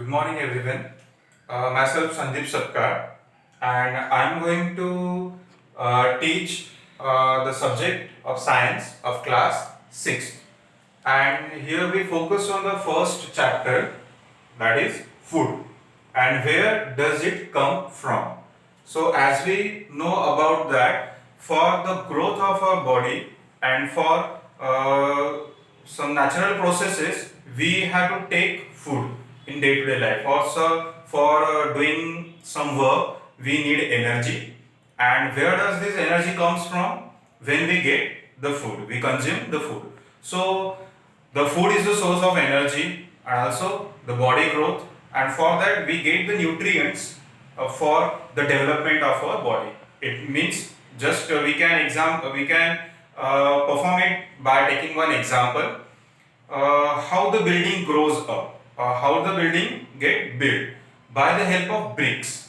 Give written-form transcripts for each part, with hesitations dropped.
Good morning, everyone. Myself Sandeep Sapkar, and I'm going to teach the subject of science of class 6. And here we focus on the first chapter, that is food, and where does it come from. So, as we know about that, for the growth of our body and for some natural processes, we have to take food in day-to-day life. Also, for doing some work, we need energy. And where does this energy comes from? When we get the food, we consume the food. So, the food is the source of energy and also the body growth, and for that we get the nutrients for the development of our body. It means just we can perform it by taking one example. How the building grows up, how the building get built by the help of bricks.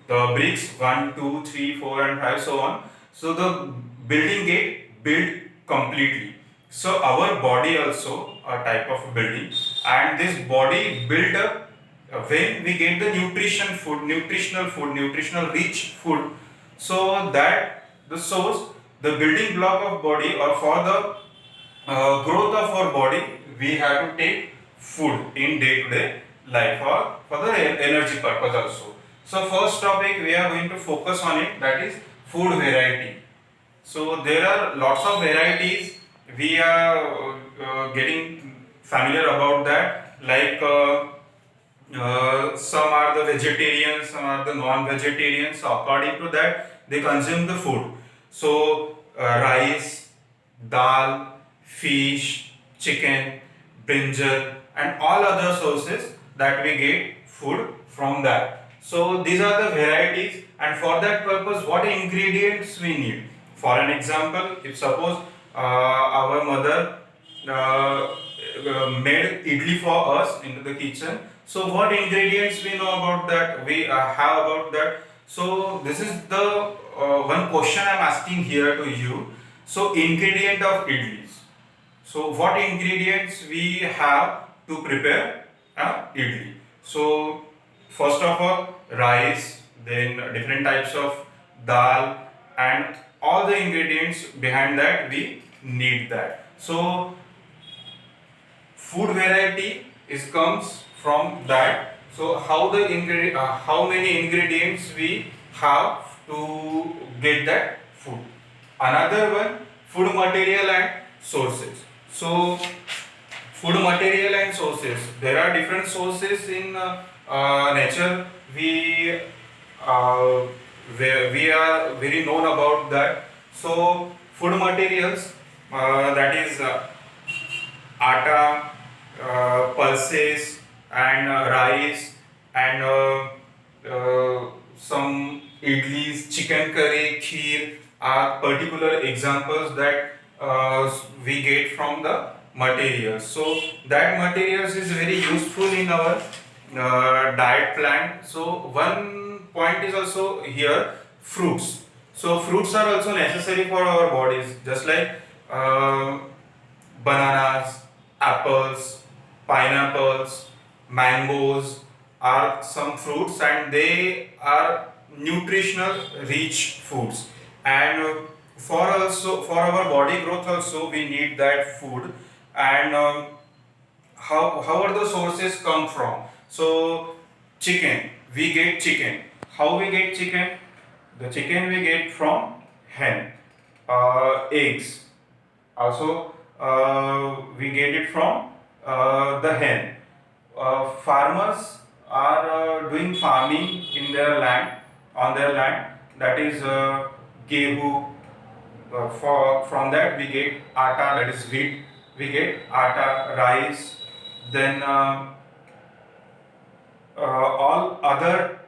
The bricks 1, 2, 3, 4, and 5, so on. So the building get built completely. So our body also a type of building, and this body built up when we get the nutritional rich food. So that the source, the building block of body, or for the growth of our body, we have to take food in day-to-day life or for the energy purpose also. So first topic we are going to focus on it, that is food variety. So there are lots of varieties. We are getting familiar about that. Like some are the vegetarians, some are the non-vegetarians. So according to that, they consume the food. So rice, dal, fish, chicken, brinjal, and all other sources that we get food from that. So these are the varieties, and for that purpose, what ingredients we need. For an example, if suppose our mother made idli for us into the kitchen, so what ingredients we know about that? We have about that. So this is the one question I'm asking here to you. So ingredient of idlis. So what ingredients we have to prepare idli? So first of all, rice, then different types of dal, and all the ingredients behind that we need that. So food variety is comes from that. So how many ingredients we have to get that food. Another one, food material and sources. So food material and sources, there are different sources in nature. Uh, we are very known about that. So food materials, that is atta, pulses, and rice, and some idlis, chicken curry, kheer are particular examples that we get from the materials. So that materials is very useful in our diet plan. So one point is also here, fruits. So fruits are also necessary for our bodies, just like uh, bananas, apples, pineapples, mangoes are some fruits, and they are nutritional rich foods. And for our body growth also we need that food. And how are the sources come from? So chicken, we get chicken. How we get chicken? The chicken we get from hen. Eggs also we get it from the hen. Farmers are doing farming in their land, on their land, that is gehu. From that we get atta, that is wheat. We get atta, rice, then all other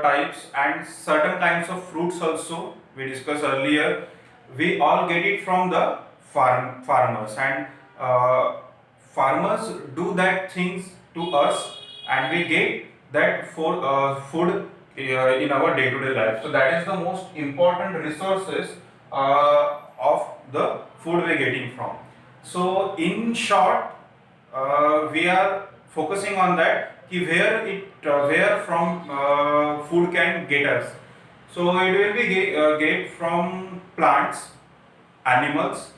types and certain kinds of fruits also we discussed earlier. We all get it from the farmers, and farmers do that things to us, and we get that food in our day-to-day life. So that is the most important resources of the food we're getting from. So in short, we are focusing on that ki where from food can get us. So it will be get from plants, animals.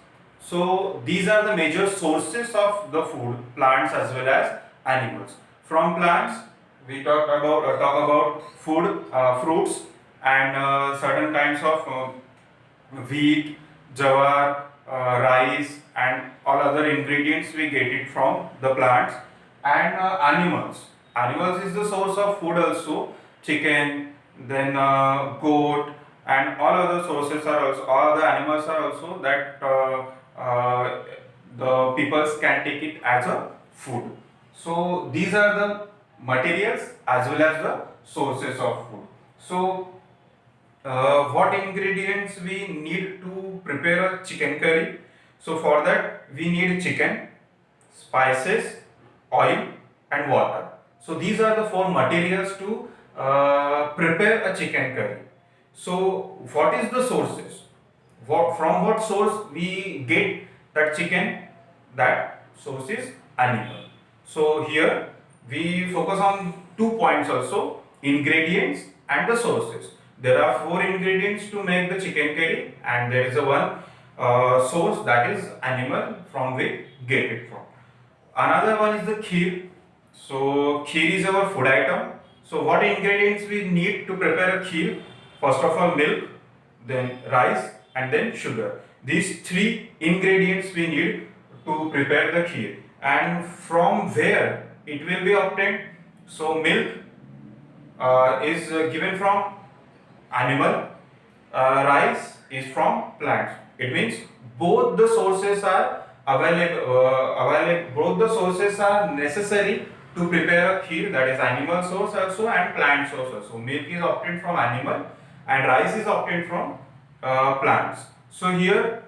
So these are the major sources of the food, plants as well as animals. From plants, we talk about food, fruits, and certain kinds of wheat, jawar, rice, and all other ingredients. We get it from the plants and animals. Animals is the source of food also. Chicken, then goat, and all other sources are also, all the animals are also that the peoples can take it as a food. So these are the materials as well as the sources of food. So what ingredients we need to prepare a chicken curry? So for that we need chicken, spices, oil, and water. So these are the four materials to prepare a chicken curry. So what is the sources? From what source we get that chicken? That source is animal. So here we focus on 2 points also: ingredients and the sources. There are 4 ingredients to make the chicken curry, and there is a one source, that is animal from which get it from. Another one is the kheer. So kheer is our food item. So what ingredients we need to prepare a kheer? First of all, milk, then rice, and then sugar. These 3 ingredients we need to prepare the kheer. And from where it will be obtained? So milk is given from animal, rice is from plants. It means both the sources are available. Both the sources are necessary to prepare a kheer, that is animal source also and plant source also. Milk is obtained from animal and rice is obtained from plants. So here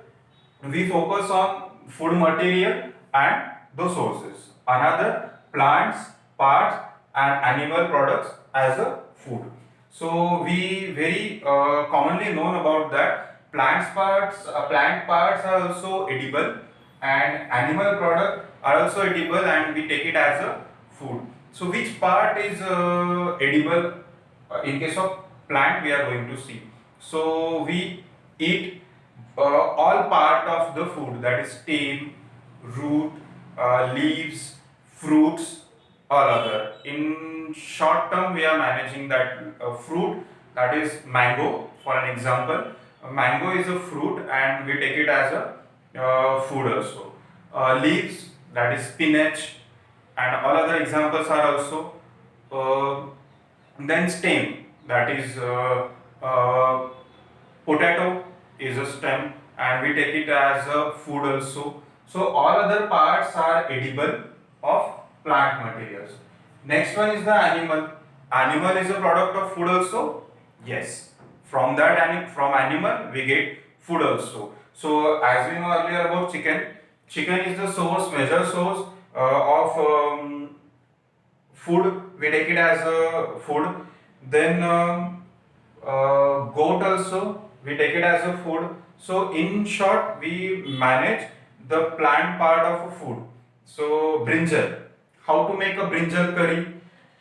we focus on food material and the sources. Another, plants, parts, and animal products as a food. So we very commonly known about that plant parts are also edible, and animal products are also edible, and we take it as a food. So which part is edible? In case of plant, we are going to see. So we eat all part of the food, that is stem, root, leaves, fruits, or other. In short term, we are managing that fruit, that is mango. For an example, mango is a fruit, and we take it as a food also. Leaves, that is spinach, and all other examples are also. Uh, then stem, that is potato is a stem, and we take it as a food also. So all other parts are edible of plant materials. Next one is the animal. Animal is a product of food also. Yes. From animal we get food also. So as we know earlier about chicken, chicken is the major source of food. We take it as a food. Then goat also we take it as a food. So in short, we manage the plant part of a food. So brinjal, how to make a brinjal curry?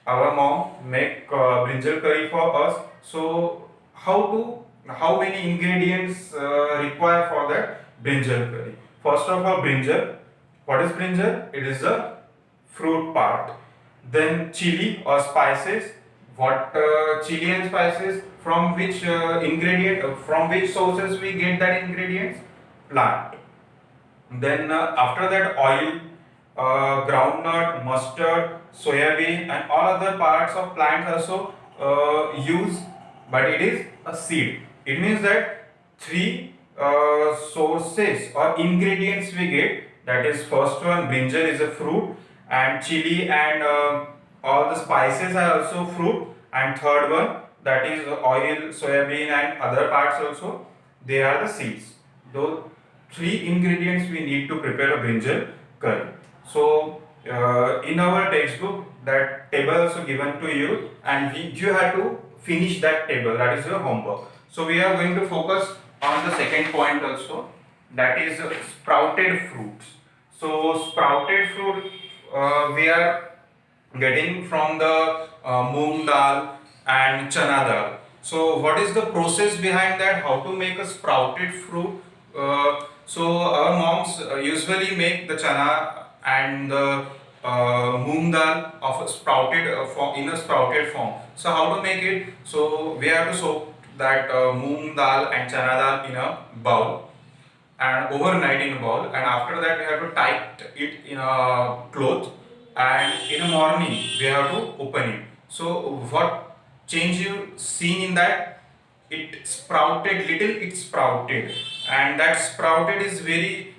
Our mom make brinjal curry for us. So how many ingredients require for that brinjal curry? First of all, brinjal. What is brinjal? It is a fruit part. Then chili or spices. What chili and spices? From which from which sources we get that ingredients? Plant. Then after that, oil, groundnut, mustard, soya bean, and all other parts of plants also use, but it is a seed. It means that 3 sources or ingredients we get. That is, first one, brinjal is a fruit, and chili and all the spices are also fruit, and third one, that is oil, soya bean, and other parts also, they are the seeds. Those 3 ingredients we need to prepare a brinjal curry. So in our textbook, that table also given to you, and you have to finish that table. That is your homework. So we are going to focus on the second point also, that is sprouted fruits. So sprouted fruit, we are getting from the moong dal and chana dal. So what is the process behind that? How to make a sprouted fruit? So our moms usually make the chana and the moong dal of a sprouted form, in a sprouted form. So how to make it? So we have to soak that moong dal and chana dal in a bowl and overnight in a bowl, and after that we have to tie it in a cloth, and in the morning we have to open it. So what change you seen in that? It sprouted little, it sprouted, and that sprouted is very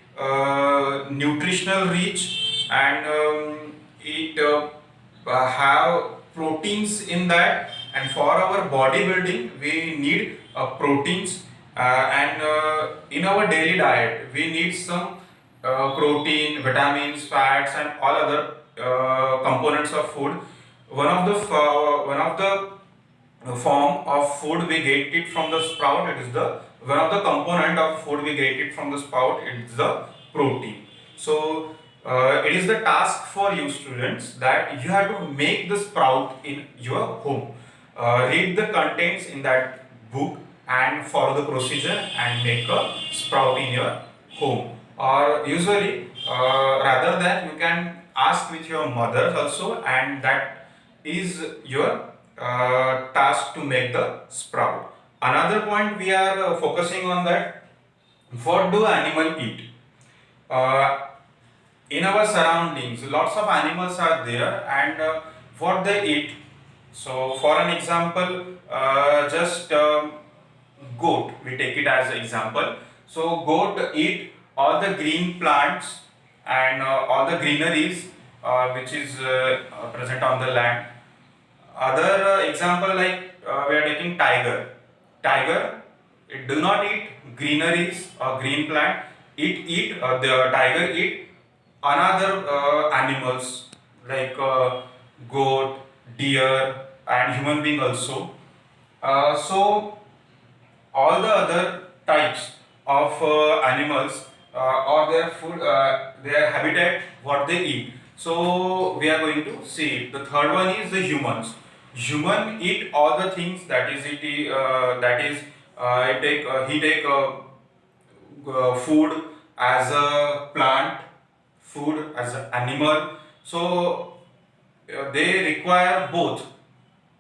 nutritional rich, and it have proteins in that, and for our bodybuilding we need proteins, and in our daily diet we need some protein, vitamins, fats, and all other components of food. One of the form of food we get it from the sprout. It is the one of the component of food we get it from the sprout. It is the protein. So it is the task for you students that you have to make the sprout in your home. Read the contents in that book and follow the procedure and make a sprout in your home. Or usually, rather than you can ask with your mother also, and that is your task to make the sprout. Another point we are focusing on that, what do animal eat? Uh, in our surroundings, lots of animals are there, and what they eat. So, for an example, just goat, we take it as an example. So, goat eat all the green plants and all the greeneries which is present on the land. Other example, like we are taking tiger. Tiger, it do not eat greeneries or green plant. The tiger eat another animals like goat, deer, and human being also. So all the other types of animals or their food, their habitat, what they eat. So we are going to see it. The third one is the humans. Human eat all the things that is it. That is, he take food as a plant, food as an animal. So they require both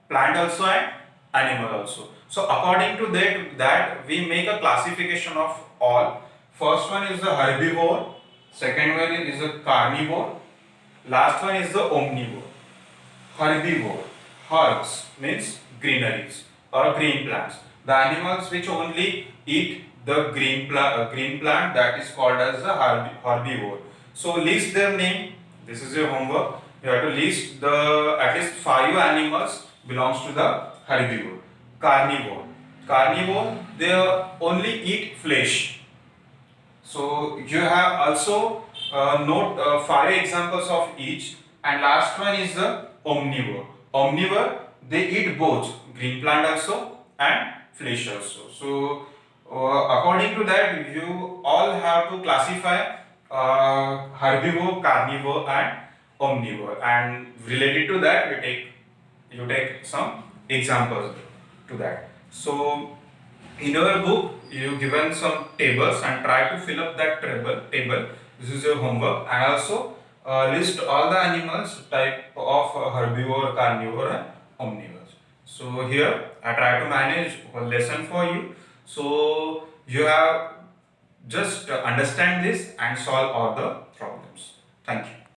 plant also and animal also. So according to that we make a classification of all. First one is the herbivore, second one is the carnivore, last one is the omnivore. Herbivore, herbs means greeneries or green plants. The animals which only eat the green plant, that is called as the herbivore. So list their name. This is your homework. You have to list the at least 5 animals belongs to the herbivore. Carnivore. Carnivore, they only eat flesh. So you have also note 5 examples of each, and last one is the omnivore. Omnivore, they eat both green plant also and flesh also. So according to that, you all have to classify herbivore, carnivore, and omnivore, and related to that, you take some examples to that. So in your book you given some tables and try to fill up that table. This is your homework, and also list all the animals type of herbivore, carnivore, and omnivores. So here I try to manage a lesson for you, so you have just understand this and solve all the problems. Thank you.